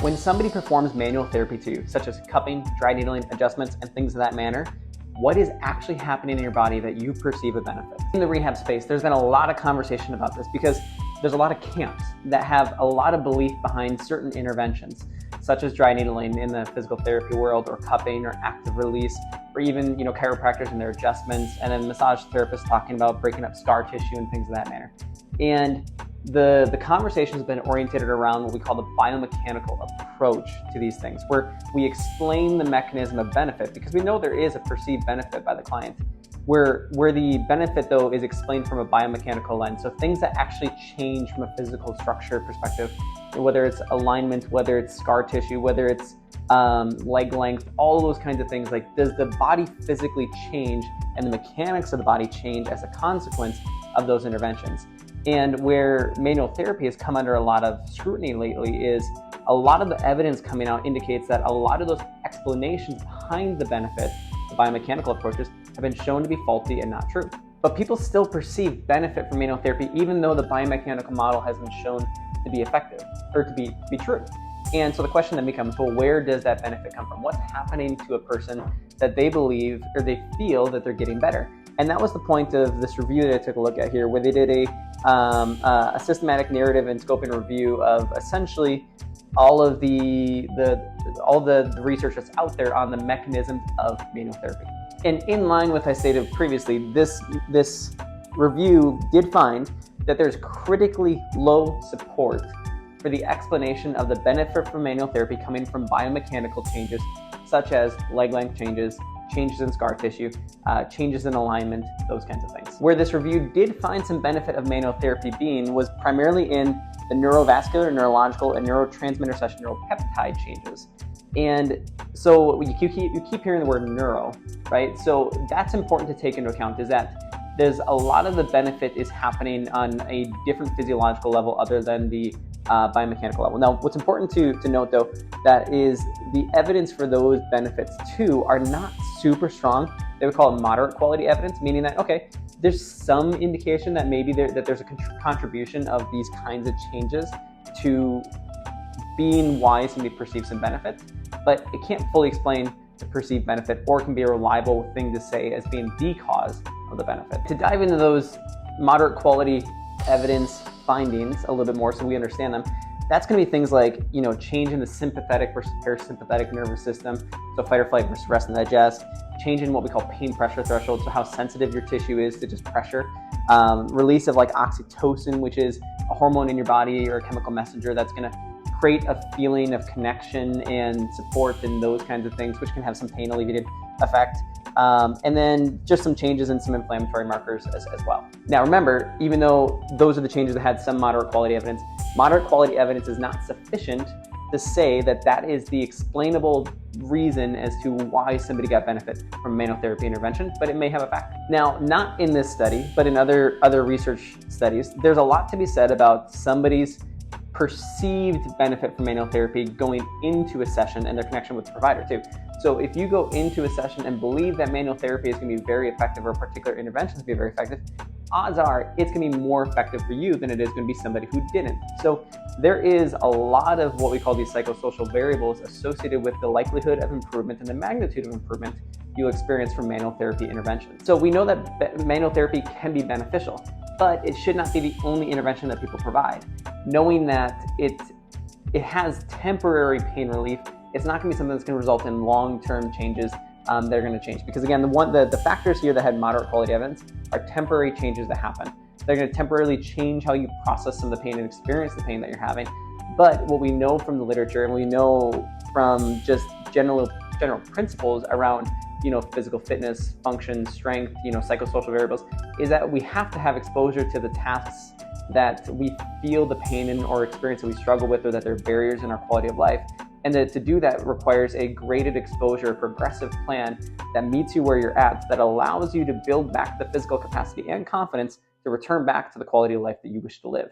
When somebody performs manual therapy to you, such as cupping, dry needling, adjustments, and things of that manner, what is actually happening in your body that you perceive a benefit? In the rehab space, there's been a lot of conversation about this because there's a lot of camps that have a lot of belief behind certain interventions, such as dry needling in the physical therapy world, or cupping, or active release, or even chiropractors and their adjustments, and then massage therapists talking about breaking up scar tissue and things of that manner. And the conversation has been oriented around what we call the biomechanical approach to these things, where we explain the mechanism of benefit because we know there is a perceived benefit by the client, where the benefit though is explained from a biomechanical lens. So things that actually change from a physical structure perspective, whether it's alignment, whether it's scar tissue, whether it's leg length, all those kinds of things. Like, does the body physically change and the mechanics of the body change as a consequence of those interventions? And where manual therapy has come under a lot of scrutiny lately is a lot of the evidence coming out indicates that a lot of those explanations behind the benefit, the biomechanical approaches, have been shown to be faulty and not true. But people still perceive benefit from manual therapy even though the biomechanical model has been shown to be effective or to be true. And so the question then becomes, well, where does that benefit come from? What's happening to a person that they believe or they feel that they're getting better? And that was the point of this review that I took a look at here, where they did a systematic narrative and scoping review of essentially all of the research that's out there on the mechanisms of manual therapy. And in line with what I stated previously, this review did find that there's critically low support for the explanation of the benefit from manual therapy coming from biomechanical changes, such as leg length changes, changes in scar tissue, changes in alignment, those kinds of things. Where this review did find some benefit of manual therapy being was primarily in the neurovascular, neurological, and neurotransmitter/neuropeptide changes. And so you keep hearing the word neuro, right? So that's important to take into account, is that there's a lot of the benefit is happening on a different physiological level other than the biomechanical level. Now, what's important to note though, that is the evidence for those benefits too are not super strong. They would call it moderate quality evidence, meaning that, okay, there's some indication that maybe there's a contribution of these kinds of changes to being why somebody perceives some benefit, but it can't fully explain the perceived benefit, or can be a reliable thing to say as being the cause of the benefit. To dive into those moderate quality evidence findings a little bit more so we understand them, that's going to be things like, change in the sympathetic versus parasympathetic nervous system, so fight or flight versus rest and digest, change in what we call pain pressure threshold, so how sensitive your tissue is to just pressure, release of like oxytocin, which is a hormone in your body or a chemical messenger that's going to create a feeling of connection and support and those kinds of things, which can have some pain alleviated effect. And then just some changes in some inflammatory markers as well. Now remember, even though those are the changes that had some moderate quality evidence is not sufficient to say that that is the explainable reason as to why somebody got benefit from manual therapy intervention, but it may have a factor. Now, not in this study, but in other research studies, there's a lot to be said about somebody's perceived benefit from manual therapy going into a session and their connection with the provider too. So if you go into a session and believe that manual therapy is going to be very effective, or a particular intervention is going to be very effective, odds are it's going to be more effective for you than it is going to be somebody who didn't. So there is a lot of what we call these psychosocial variables associated with the likelihood of improvement and the magnitude of improvement you'll experience from manual therapy intervention. So we know that manual therapy can be beneficial, but it should not be the only intervention that people provide. Knowing that it has temporary pain relief, it's not going to be something that's going to result in long-term changes that are going to change. Because again, the factors here that had moderate quality evidence are temporary changes that happen. They're going to temporarily change how you process some of the pain and experience the pain that you're having. But what we know from the literature, and we know from just general principles around physical fitness, function, strength, psychosocial variables, is that we have to have exposure to the tasks that we feel the pain in or experience that we struggle with, or that there are barriers in our quality of life. And that to do that requires a graded exposure, progressive plan that meets you where you're at, that allows you to build back the physical capacity and confidence to return back to the quality of life that you wish to live.